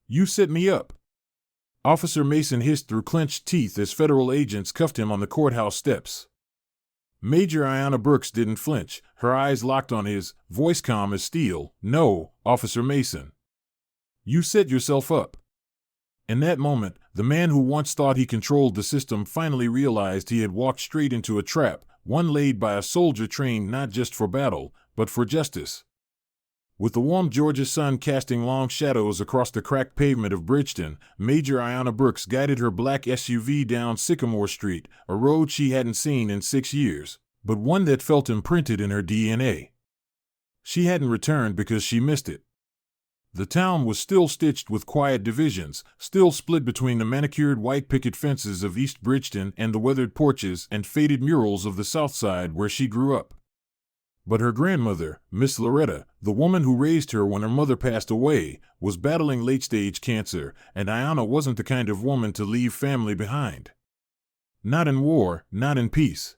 You set me up. Officer Mason hissed through clenched teeth as federal agents cuffed him on the courthouse steps. Major Ayanna Brooks didn't flinch, her eyes locked on his, voice calm as steel. No, Officer Mason. You set yourself up. In that moment, the man who once thought he controlled the system finally realized he had walked straight into a trap, one laid by a soldier trained not just for battle, but for justice. With the warm Georgia sun casting long shadows across the cracked pavement of Bridgeton, Major Ayanna Brooks guided her black SUV down Sycamore Street, a road she hadn't seen in 6 years, but one that felt imprinted in her DNA. She hadn't returned because she missed it. The town was still stitched with quiet divisions, still split between the manicured white picket fences of East Bridgeton and the weathered porches and faded murals of the South Side where she grew up. But her grandmother, Miss Loretta, the woman who raised her when her mother passed away, was battling late-stage cancer, and Ayanna wasn't the kind of woman to leave family behind. Not in war, not in peace.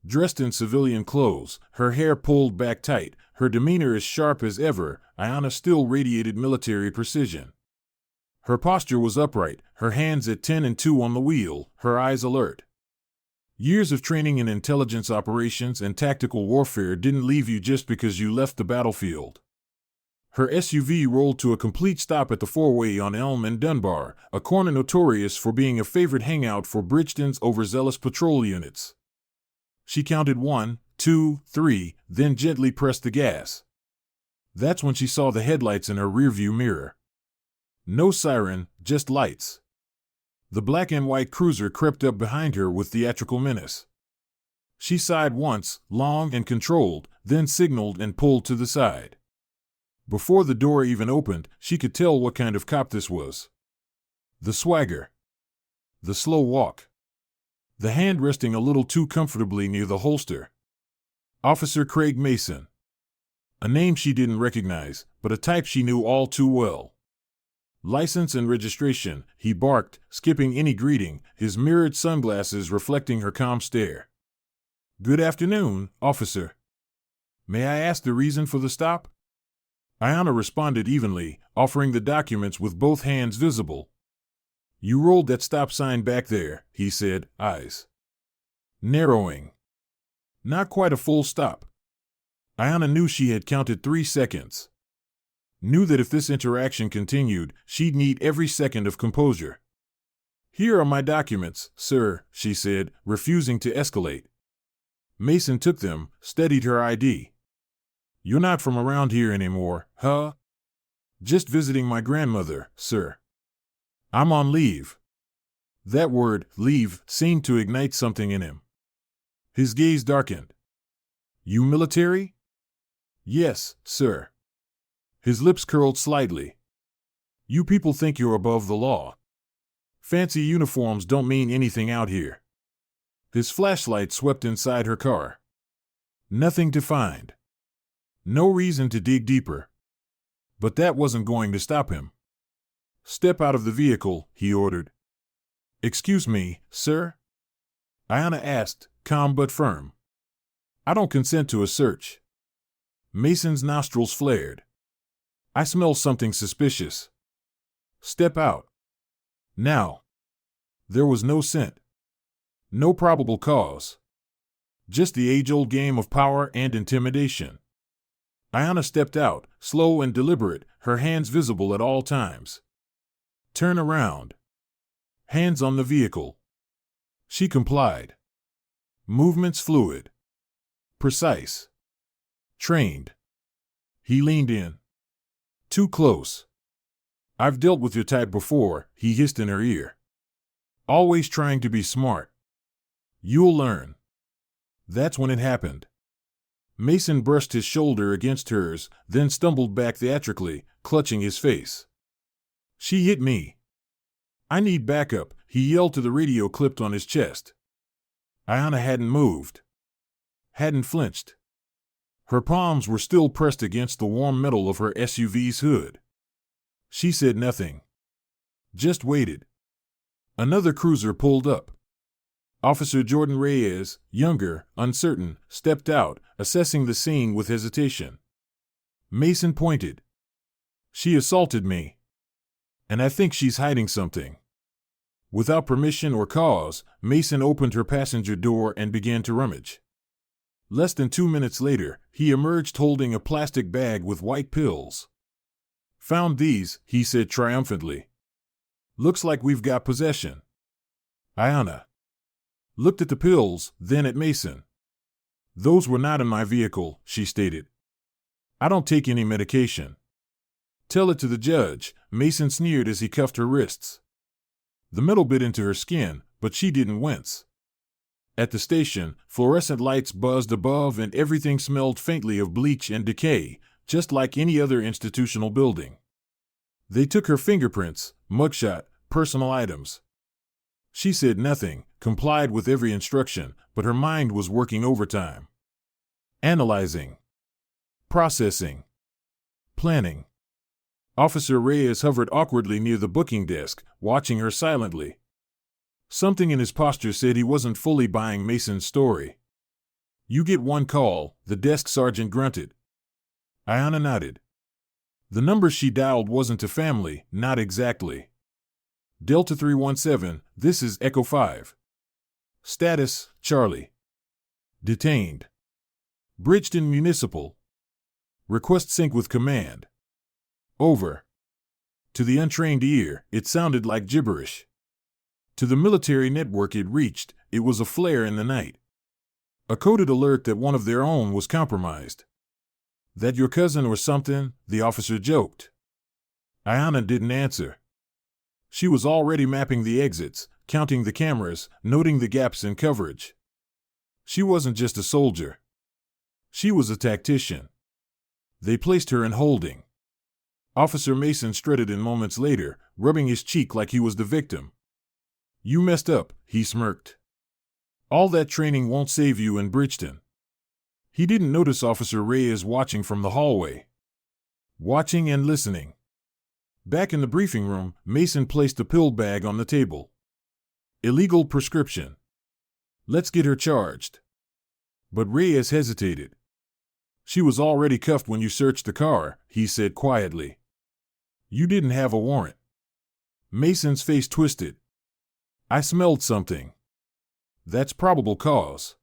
Dressed in civilian clothes, her hair pulled back tight, her demeanor as sharp as ever, Ayanna still radiated military precision. Her posture was upright, her hands at 10 and 2 on the wheel, her eyes alert. Years of training in intelligence operations and tactical warfare didn't leave you just because you left the battlefield. Her SUV rolled to a complete stop at the four-way on Elm and Dunbar, a corner notorious for being a favorite hangout for Bridgeton's overzealous patrol units. She counted 1, 2, 3, then gently pressed the gas. That's when she saw the headlights in her rearview mirror. No siren, just lights. The black and white cruiser crept up behind her with theatrical menace. She sighed once, long and controlled, then signaled and pulled to the side. Before the door even opened, she could tell what kind of cop this was. The swagger. The slow walk. The hand resting a little too comfortably near the holster. Officer Craig Mason. A name she didn't recognize, but a type she knew all too well. License and registration, he barked, skipping any greeting, his mirrored sunglasses reflecting her calm stare. Good afternoon, officer. May I ask the reason for the stop? Ayanna responded evenly, offering the documents with both hands visible. You rolled that stop sign back there, he said, eyes narrowing. Not quite a full stop. Ayanna knew she had counted 3 seconds. Knew that if this interaction continued, she'd need every second of composure. Here are my documents, sir, she said, refusing to escalate. Mason took them, steadied her ID. You're not from around here anymore, huh? Just visiting my grandmother, sir. I'm on leave. That word, leave, seemed to ignite something in him. His gaze darkened. You military? Yes, sir. His lips curled slightly. You people think you're above the law. Fancy uniforms don't mean anything out here. His flashlight swept inside her car. Nothing to find. No reason to dig deeper. But that wasn't going to stop him. Step out of the vehicle, he ordered. Excuse me, sir? Ayanna asked, calm but firm. I don't consent to a search. Mason's nostrils flared. I smell something suspicious. Step out. Now. There was no scent. No probable cause. Just the age-old game of power and intimidation. Ayanna stepped out, slow and deliberate, her hands visible at all times. Turn around. Hands on the vehicle. She complied. Movements fluid. Precise. Trained. He leaned in. Too close. I've dealt with your type before, he hissed in her ear. Always trying to be smart. You'll learn. That's when it happened. Mason brushed his shoulder against hers, then stumbled back theatrically, clutching his face. She hit me. I need backup, he yelled to the radio clipped on his chest. Ayanna hadn't moved. Hadn't flinched. Her palms were still pressed against the warm metal of her SUV's hood. She said nothing. Just waited. Another cruiser pulled up. Officer Jordan Reyes, younger, uncertain, stepped out, assessing the scene with hesitation. Mason pointed. She assaulted me. And I think she's hiding something. Without permission or cause, Mason opened her passenger door and began to rummage. Less than 2 minutes later, he emerged holding a plastic bag with white pills. "Found these," he said triumphantly. "Looks like we've got possession." Ayanna looked at the pills, then at Mason. "Those were not in my vehicle," she stated. "I don't take any medication." "Tell it to the judge," Mason sneered as he cuffed her wrists. The metal bit into her skin, but she didn't wince. At the station, fluorescent lights buzzed above and everything smelled faintly of bleach and decay, just like any other institutional building. They took her fingerprints, mugshot, personal items. She said nothing, complied with every instruction, but her mind was working overtime. Analyzing. Processing. Planning. Officer Reyes hovered awkwardly near the booking desk, watching her silently. Something in his posture said he wasn't fully buying Mason's story. "You get one call," the desk sergeant grunted. Ayanna nodded. The number she dialed wasn't a family, not exactly. "Delta 317, this is Echo 5. Status, Charlie. Detained. Bridgeton Municipal. Request sync with command. Over." To the untrained ear, it sounded like gibberish. To the military network it reached, it was a flare in the night. A coded alert that one of their own was compromised. "That your cousin or something?" the officer joked. Ayanna didn't answer. She was already mapping the exits, counting the cameras, noting the gaps in coverage. She wasn't just a soldier. She was a tactician. They placed her in holding. Officer Mason strutted in moments later, rubbing his cheek like he was the victim. "You messed up," he smirked. "All that training won't save you in Bridgeton." He didn't notice Officer Reyes watching from the hallway. Watching and listening. Back in the briefing room, Mason placed the pill bag on the table. "Illegal prescription. Let's get her charged." But Reyes hesitated. "She was already cuffed when you searched the car," he said quietly. "You didn't have a warrant." Mason's face twisted. "I smelled something." "That's probable cause."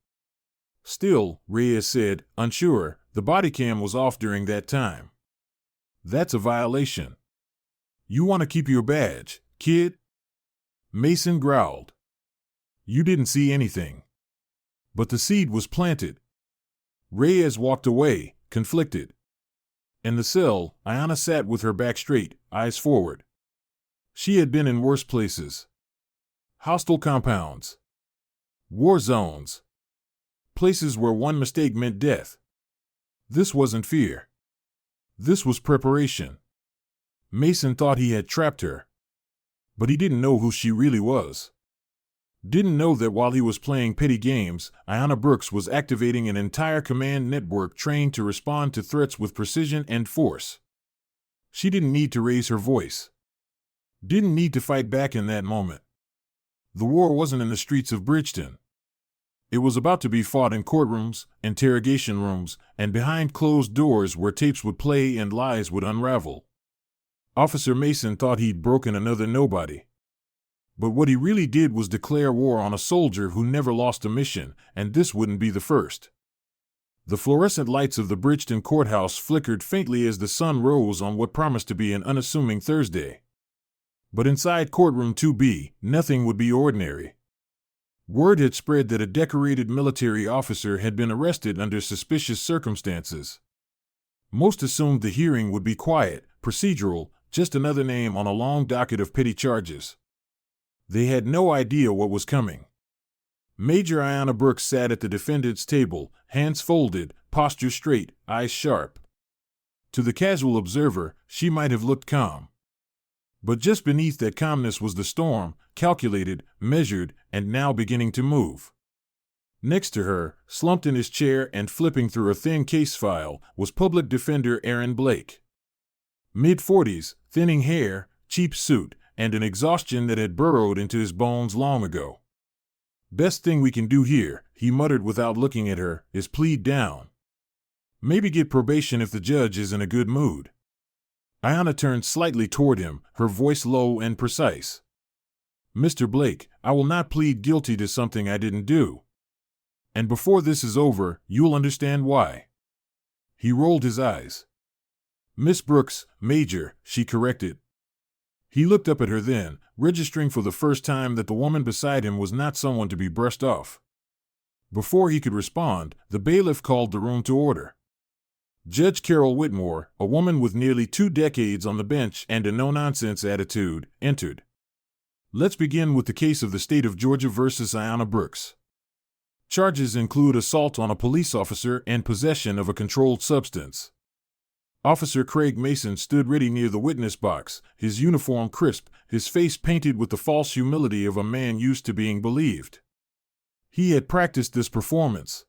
"Still," Reyes said, unsure, "the body cam was off during that time. That's a violation. You want to keep your badge, kid?" Mason growled. "You didn't see anything." But the seed was planted. Reyes walked away, conflicted. In the cell, Ayanna sat with her back straight, eyes forward. She had been in worse places. Hostile compounds. War zones. Places where one mistake meant death. This wasn't fear. This was preparation. Mason thought he had trapped her. But he didn't know who she really was. Didn't know that while he was playing petty games, Ayanna Brooks was activating an entire command network trained to respond to threats with precision and force. She didn't need to raise her voice. Didn't need to fight back in that moment. The war wasn't in the streets of Bridgeton. It was about to be fought in courtrooms, interrogation rooms, and behind closed doors where tapes would play and lies would unravel. Officer Mason thought he'd broken another nobody. But what he really did was declare war on a soldier who never lost a mission, and this wouldn't be the first. The fluorescent lights of the Bridgeton courthouse flickered faintly as the sun rose on what promised to be an unassuming Thursday. But inside courtroom 2B, nothing would be ordinary. Word had spread that a decorated military officer had been arrested under suspicious circumstances. Most assumed the hearing would be quiet, procedural, just another name on a long docket of petty charges. They had no idea what was coming. Major Ayanna Brooks sat at the defendant's table, hands folded, posture straight, eyes sharp. To the casual observer, she might have looked calm. But just beneath that calmness was the storm, calculated, measured, and now beginning to move. Next to her, slumped in his chair and flipping through a thin case file, was Public Defender Aaron Blake. Mid-40s, thinning hair, cheap suit, and an exhaustion that had burrowed into his bones long ago. "Best thing we can do here," he muttered without looking at her, "is plead down. Maybe get probation if the judge is in a good mood." Ayanna turned slightly toward him, her voice low and precise. Mr. Blake, I will not plead guilty to something I didn't do. And before this is over, you'll understand why. He rolled his eyes. Miss Brooks, Major, she corrected. He looked up at her then, registering for the first time that the woman beside him was not someone to be brushed off. Before he could respond, the bailiff called the room to order. Judge Carol Whitmore, a woman with nearly 2 decades on the bench and a no-nonsense attitude, entered. Let's begin with the case of the state of Georgia versus Ayanna Brooks. Charges include assault on a police officer and possession of a controlled substance. Officer Craig Mason stood ready near the witness box, his uniform crisp, his face painted with the false humility of a man used to being believed. He had practiced this performance.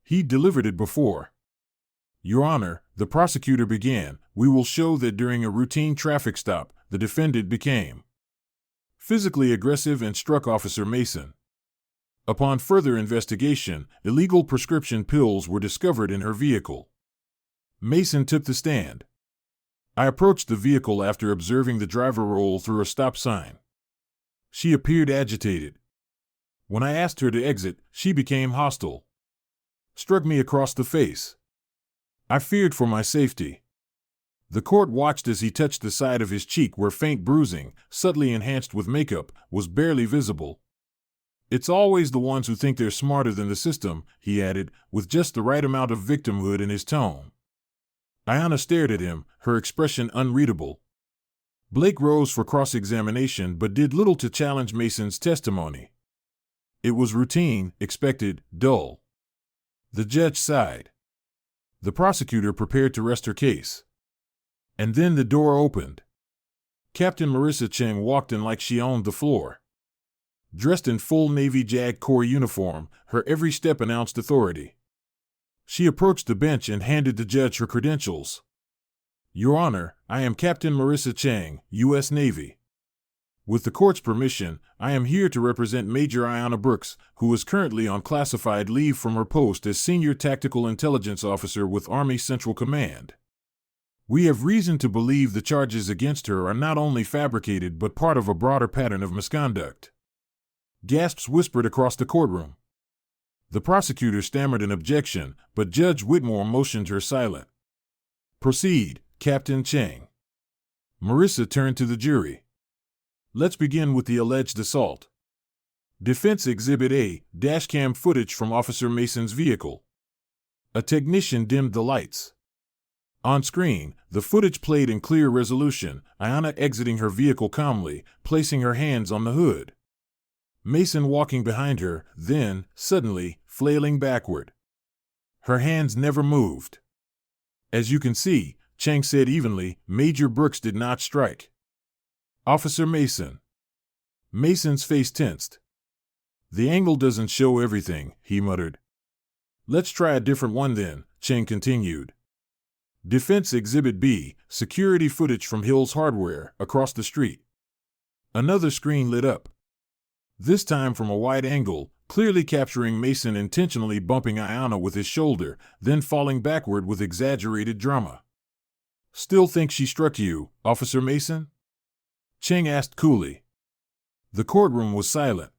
He'd delivered it before. Your Honor, the prosecutor began, we will show that during a routine traffic stop, the defendant became physically aggressive and struck Officer Mason. Upon further investigation, illegal prescription pills were discovered in her vehicle. Mason took the stand. I approached the vehicle after observing the driver roll through a stop sign. She appeared agitated. When I asked her to exit, she became hostile. Struck me across the face. I feared for my safety. The court watched as he touched the side of his cheek where faint bruising, subtly enhanced with makeup, was barely visible. It's always the ones who think they're smarter than the system, he added, with just the right amount of victimhood in his tone. Ayanna stared at him, her expression unreadable. Blake rose for cross-examination but did little to challenge Mason's testimony. It was routine, expected, dull. The judge sighed. The prosecutor prepared to rest her case. And then the door opened. Captain Marissa Cheng walked in like she owned the floor. Dressed in full Navy JAG Corps uniform, her every step announced authority. She approached the bench and handed the judge her credentials. Your Honor, I am Captain Marissa Cheng, U.S. Navy. With the court's permission, I am here to represent Major Ayanna Brooks, who is currently on classified leave from her post as Senior Tactical Intelligence Officer with Army Central Command. We have reason to believe the charges against her are not only fabricated but part of a broader pattern of misconduct. Gasps whispered across the courtroom. The prosecutor stammered an objection, but Judge Whitmore motioned her silent. Proceed, Captain Cheng. Marissa turned to the jury. Let's begin with the alleged assault. Defense Exhibit A, dashcam footage from Officer Mason's vehicle. A technician dimmed the lights. On screen, the footage played in clear resolution, Ayanna exiting her vehicle calmly, placing her hands on the hood. Mason walking behind her, then, suddenly, flailing backward. Her hands never moved. As you can see, Cheng said evenly, Major Brooks did not strike. Officer Mason. Mason's face tensed. The angle doesn't show everything, he muttered. Let's try a different one then, Cheng continued. Defense Exhibit B, security footage from Hill's Hardware, across the street. Another screen lit up. This time from a wide angle, clearly capturing Mason intentionally bumping Ayanna with his shoulder, then falling backward with exaggerated drama. Still think she struck you, Officer Mason? Cheng asked coolly. The courtroom was silent.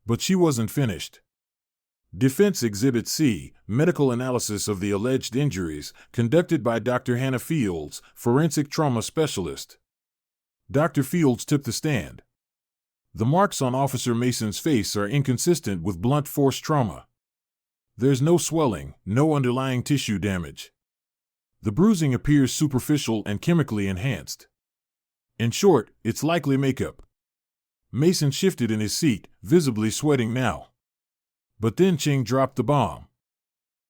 But she wasn't finished. Defense Exhibit C, medical analysis of the alleged injuries, conducted by Dr. Hannah Fields, forensic trauma specialist. Dr. Fields took the stand. The marks on Officer Mason's face are inconsistent with blunt force trauma. There's no swelling, no underlying tissue damage. The bruising appears superficial and chemically enhanced. In short, it's likely makeup. Mason shifted in his seat, visibly sweating now. But then Cheng dropped the bomb.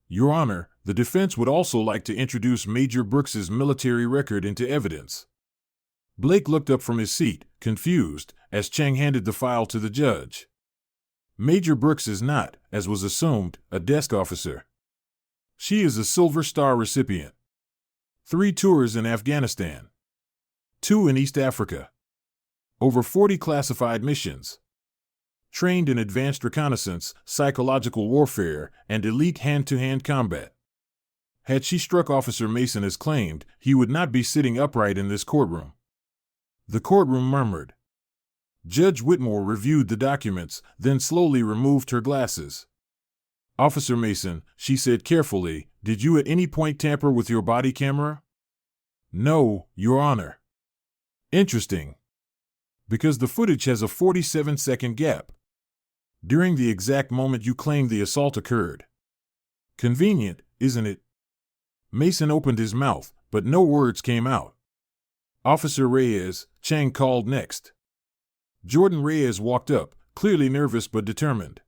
Your Honor, the defense would also like to introduce Major Brooks's military record into evidence. Blake looked up from his seat, confused, as Cheng handed the file to the judge. Major Brooks is not, as was assumed, a desk officer. She is a Silver Star recipient. 3 tours in Afghanistan. 2 in East Africa. Over 40 classified missions. Trained in advanced reconnaissance, psychological warfare, and elite hand-to-hand combat. Had she struck Officer Mason as claimed, he would not be sitting upright in this courtroom. The courtroom murmured. Judge Whitmore reviewed the documents, then slowly removed her glasses. Officer Mason, she said carefully, did you at any point tamper with your body camera? No, Your Honor. Interesting. Because the footage has a 47-second gap. During the exact moment you claim the assault occurred. Convenient, isn't it? Mason opened his mouth, but no words came out. Officer Reyes, Chang called next. Jordan Reyes walked up, clearly nervous but determined.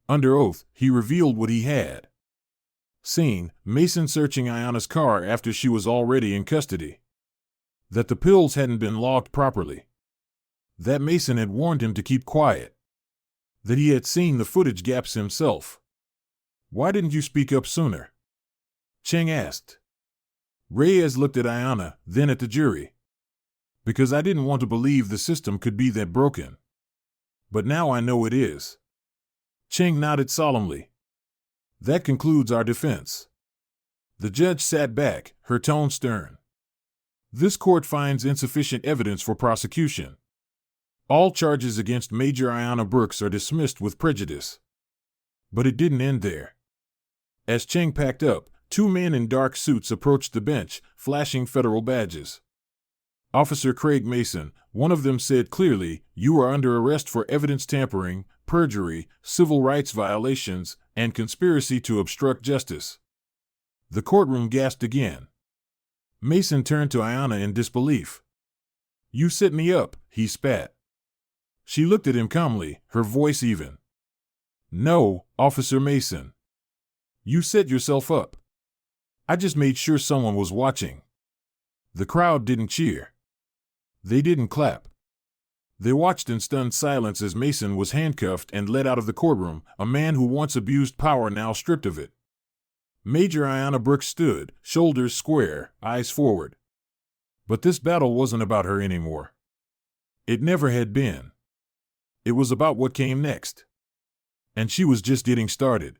Under oath, he revealed what he had seen: Mason searching Ayana's car after she was already in custody. That the pills hadn't been logged properly. That Mason had warned him to keep quiet. That he had seen the footage gaps himself. Why didn't you speak up sooner? Chang asked. Reyes looked at Ayana, then at the jury. Because I didn't want to believe the system could be that broken. But now I know it is. Chang nodded solemnly. That concludes our defense. The judge sat back, her tone stern. This court finds insufficient evidence for prosecution. All charges against Major Ayana Brooks are dismissed with prejudice. But it didn't end there. As Chang packed up, two men in dark suits approached the bench, flashing federal badges. Officer Craig Mason, one of them said clearly, you are under arrest for evidence tampering, perjury, civil rights violations, and conspiracy to obstruct justice. The courtroom gasped again. Mason turned to Ayana in disbelief. You set me up, he spat. She looked at him calmly, her voice even. No, Officer Mason. You set yourself up. I just made sure someone was watching. The crowd didn't cheer. They didn't clap. They watched in stunned silence as Mason was handcuffed and led out of the courtroom, a man who once abused power now stripped of it. Major Ayana Brooks stood, shoulders square, eyes forward. But this battle wasn't about her anymore. It never had been. It was about what came next. And she was just getting started.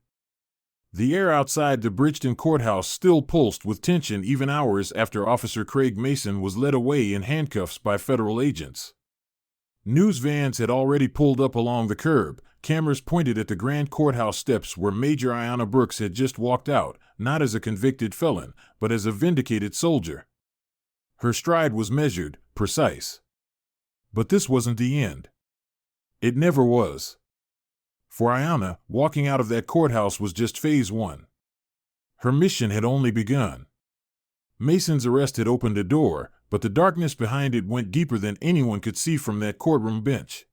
The air outside the Bridgeton courthouse still pulsed with tension even hours after Officer Craig Mason was led away in handcuffs by federal agents. News vans had already pulled up along the curb, cameras pointed at the grand courthouse steps where Major Ayana Brooks had just walked out, not as a convicted felon, but as a vindicated soldier. Her stride was measured, precise. But this wasn't the end. It never was. For Ayana, walking out of that courthouse was just phase one. Her mission had only begun. Mason's arrest had opened a door, but the darkness behind it went deeper than anyone could see from that courtroom bench.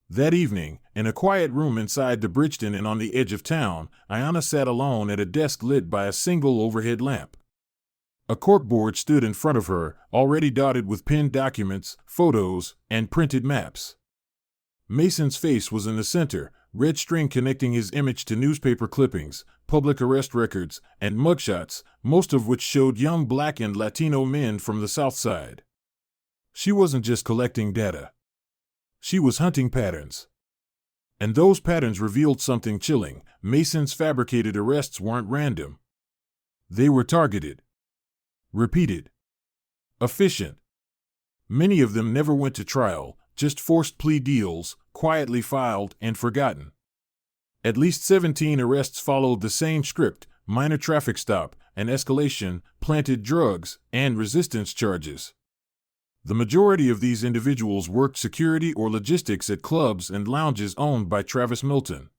That evening, in a quiet room inside the Bridgeton Inn on the edge of town, Ayana sat alone at a desk lit by a single overhead lamp. A corkboard stood in front of her, already dotted with pinned documents, photos, and printed maps. Mason's face was in the center, red string connecting his image to newspaper clippings, public arrest records, and mugshots, most of which showed young Black and Latino men from the South Side. She wasn't just collecting data. She was hunting patterns. And those patterns revealed something chilling. Mason's fabricated arrests weren't random. They were targeted. Repeated. Efficient. Many of them never went to trial, just forced plea deals, quietly filed and forgotten. At least 17 arrests followed the same script: minor traffic stop, an escalation, planted drugs, and resistance charges. The majority of these individuals worked security or logistics at clubs and lounges owned by Travis Milton.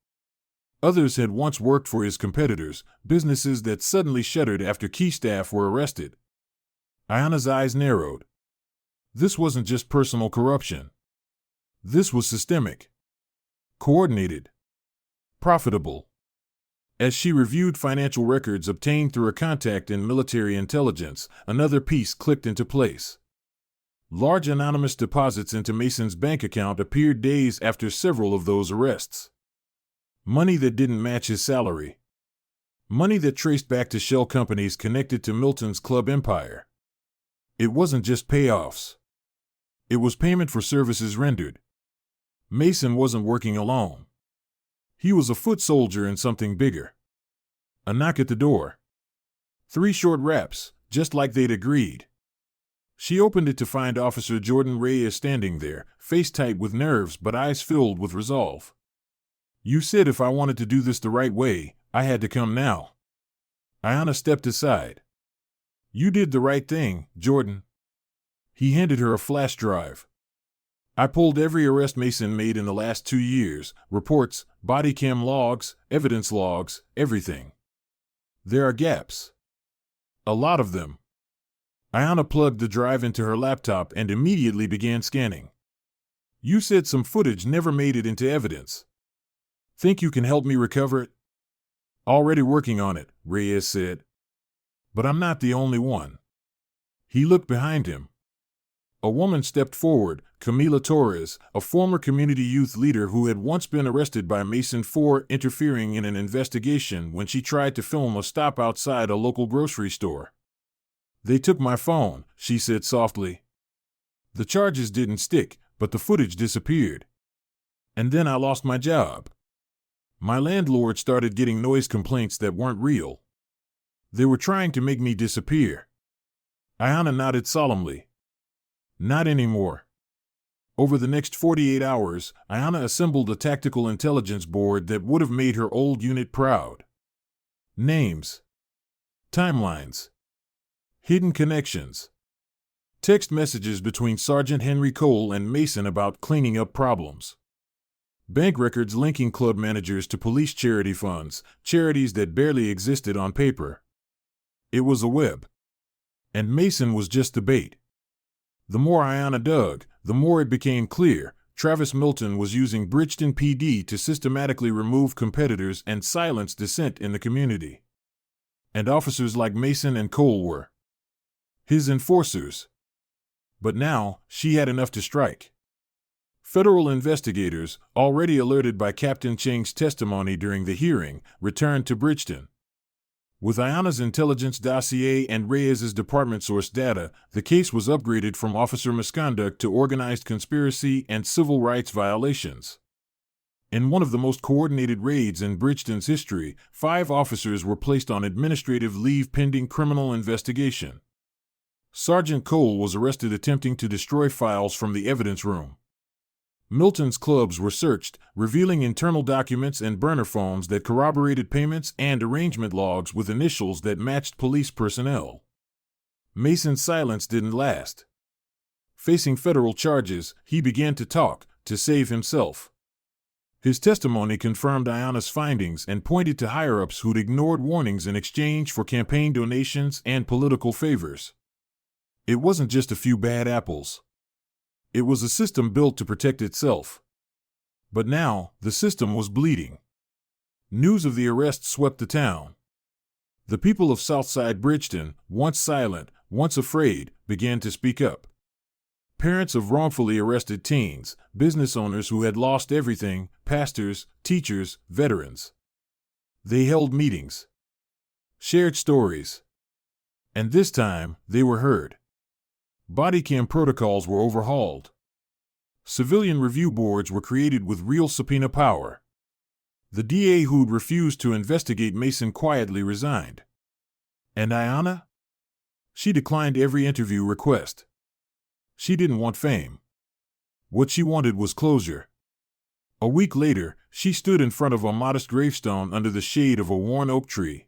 Others had once worked for his competitors, businesses that suddenly shuttered after key staff were arrested. Ayana's eyes narrowed. This wasn't just personal corruption. This was systemic. Coordinated. Profitable. As she reviewed financial records obtained through a contact in military intelligence, another piece clicked into place. Large anonymous deposits into Mason's bank account appeared days after several of those arrests. Money that didn't match his salary. Money that traced back to shell companies connected to Milton's club empire. It wasn't just payoffs. It was payment for services rendered. Mason wasn't working alone. He was a foot soldier in something bigger. A knock at the door. 3 short raps, just like they'd agreed. She opened it to find Officer Jordan Reyes standing there, face tight with nerves but eyes filled with resolve. "You said if I wanted to do this the right way, I had to come now." Ayanna stepped aside. "You did the right thing, Jordan." He handed her a flash drive. "I pulled every arrest Mason made in the last 2 years, reports, body cam logs, evidence logs, everything. There are gaps. A lot of them." Ayanna plugged the drive into her laptop and immediately began scanning. "You said some footage never made it into evidence. Think you can help me recover it?" "Already working on it," Reyes said. "But I'm not the only one." He looked behind him. A woman stepped forward, Camila Torres, a former community youth leader who had once been arrested by Mason for interfering in an investigation when she tried to film a stop outside a local grocery store. "They took my phone," she said softly. "The charges didn't stick, but the footage disappeared. And then I lost my job. My landlord started getting noise complaints that weren't real. They were trying to make me disappear." Ayanna nodded solemnly. "Not anymore." Over the next 48 hours, Ayanna assembled a tactical intelligence board that would have made her old unit proud. Names. Timelines. Hidden connections. Text messages between Sergeant Henry Cole and Mason about cleaning up problems. Bank records linking club managers to police charity funds, charities that barely existed on paper. It was a web. And Mason was just the bait. The more Ayanna dug, the more it became clear Travis Milton was using Bridgeton PD to systematically remove competitors and silence dissent in the community. And officers like Mason and Cole were his enforcers. But now, she had enough to strike. Federal investigators, already alerted by Captain Chang's testimony during the hearing, returned to Bridgeton. With Ayanna's intelligence dossier and Reyes's department source data, the case was upgraded from officer misconduct to organized conspiracy and civil rights violations. In one of the most coordinated raids in Bridgeton's history, 5 officers were placed on administrative leave pending criminal investigation. Sergeant Cole was arrested attempting to destroy files from the evidence room. Milton's clubs were searched, revealing internal documents and burner phones that corroborated payments and arrangement logs with initials that matched police personnel. Mason's silence didn't last. Facing federal charges, he began to talk, to save himself. His testimony confirmed Ayanna's findings and pointed to higher-ups who'd ignored warnings in exchange for campaign donations and political favors. It wasn't just a few bad apples. It was a system built to protect itself. But now, the system was bleeding. News of the arrest swept the town. The people of Southside Bridgeton, once silent, once afraid, began to speak up. Parents of wrongfully arrested teens, business owners who had lost everything, pastors, teachers, veterans. They held meetings. Shared stories. And this time, they were heard. Body cam protocols were overhauled. Civilian review boards were created with real subpoena power. The DA who'd refused to investigate Mason quietly resigned. And Ayanna? She declined every interview request. She didn't want fame. What she wanted was closure. A week later, she stood in front of a modest gravestone under the shade of a worn oak tree.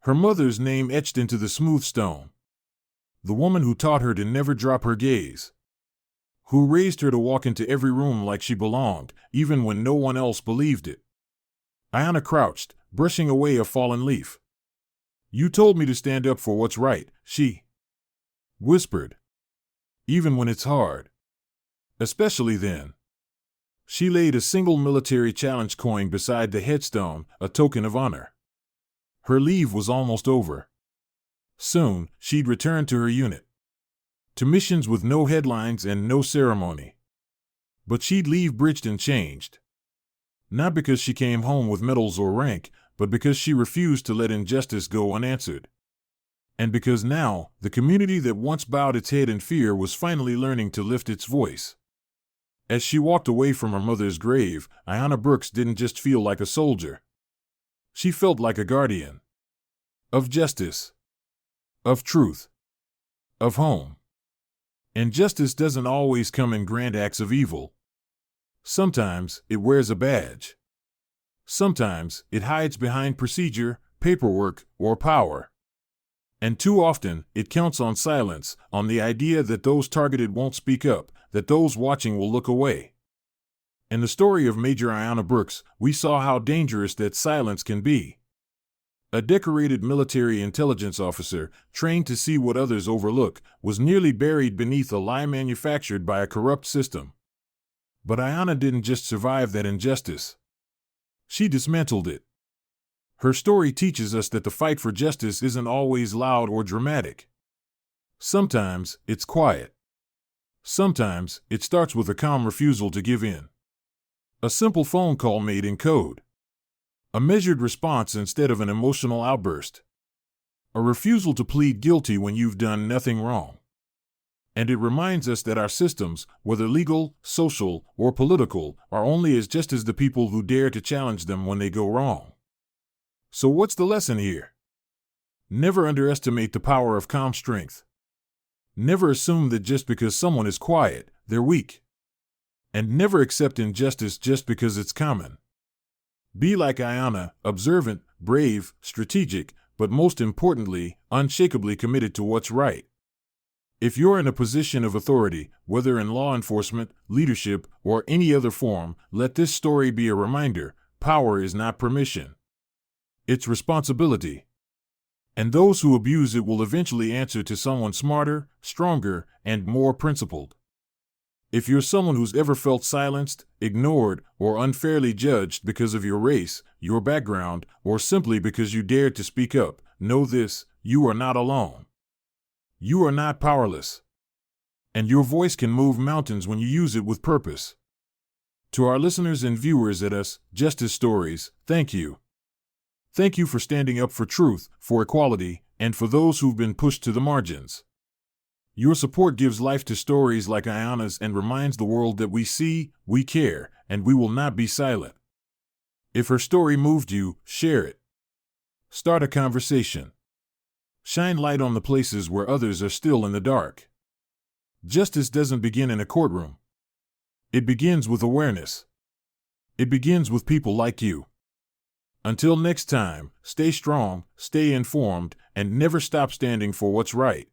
Her mother's name etched into the smooth stone. The woman who taught her to never drop her gaze. Who raised her to walk into every room like she belonged, even when no one else believed it. Ayanna crouched, brushing away a fallen leaf. "You told me to stand up for what's right," she whispered. "Even when it's hard. Especially then." She laid a single military challenge coin beside the headstone, a token of honor. Her leave was almost over. Soon, she'd return to her unit. To missions with no headlines and no ceremony. But she'd leave Bridgeton changed. Not because she came home with medals or rank, but because she refused to let injustice go unanswered. And because now, the community that once bowed its head in fear was finally learning to lift its voice. As she walked away from her mother's grave, Ayanna Brooks didn't just feel like a soldier. She felt like a guardian. Of justice. of truth, of home. And justice doesn't always come in grand acts of evil. Sometimes it wears a badge. Sometimes it hides behind procedure, paperwork, or power. And too often, it counts on silence, on the idea that those targeted won't speak up, that those watching will look away. In the story of Major Ayanna Brooks, we saw how dangerous that silence can be. A decorated military intelligence officer, trained to see what others overlook, was nearly buried beneath a lie manufactured by a corrupt system. But Ayanna didn't just survive that injustice. She dismantled it. Her story teaches us that the fight for justice isn't always loud or dramatic. Sometimes it's quiet. Sometimes it starts with a calm refusal to give in. A simple phone call made in code. A measured response instead of an emotional outburst. A refusal to plead guilty when you've done nothing wrong. And it reminds us that our systems, whether legal, social, or political, are only as just as the people who dare to challenge them when they go wrong. So what's the lesson here? Never underestimate the power of calm strength. Never assume that just because someone is quiet, they're weak. And never accept injustice just because it's common. Be like Ayanna, observant, brave, strategic, but most importantly, unshakably committed to what's right. If you're in a position of authority, whether in law enforcement, leadership, or any other form, let this story be a reminder: power is not permission. It's responsibility. And those who abuse it will eventually answer to someone smarter, stronger, and more principled. If you're someone who's ever felt silenced, ignored, or unfairly judged because of your race, your background, or simply because you dared to speak up, know this: you are not alone. You are not powerless. And your voice can move mountains when you use it with purpose. To our listeners and viewers at Us Justice Stories, thank you. Thank you for standing up for truth, for equality, and for those who've been pushed to the margins. Your support gives life to stories like Ayanna's and reminds the world that we see, we care, and we will not be silent. If her story moved you, share it. Start a conversation. Shine light on the places where others are still in the dark. Justice doesn't begin in a courtroom. It begins with awareness. It begins with people like you. Until next time, stay strong, stay informed, and never stop standing for what's right.